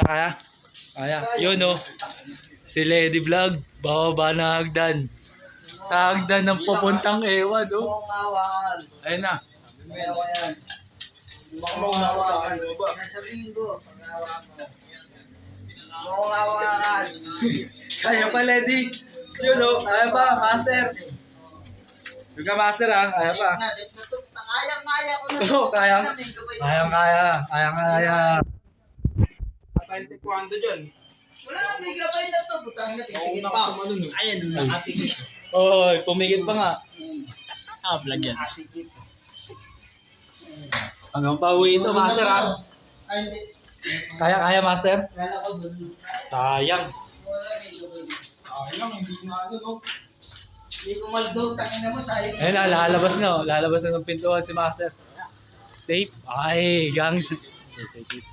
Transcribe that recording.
Kaya? Kaya. Yun o. Si Lady Vlog. Bababa na hagdan. Sa hagdan ng pupuntang ewan o. Ayun na. Sasabihin ko, pag-awakan. Kaya pa, Lady. Yun o. Kaya pa, master. Yung ka, master ha. Kaya pa. Kayang-kaya ko na. Oo, kaya. Kaya. Tayo taekwondo dyan. Wala, may gabay na to. Butang na, pisigit pa. Ayan, nakapigit. Oy, pumigit pa nga. Vlog yan. Nakapigit. Hanggang pa uwi ito, master ha. Ay, hindi. Kaya, master. Kala ko doon. Sayang. Wala, may gabay. Sayang, hindi na ano, no? Hindi ko maldog. Tangina mo, sayang. Ayun na, lalabas na. Lalabas na ng pintuan si master. Safe. Ay, gang. Safe.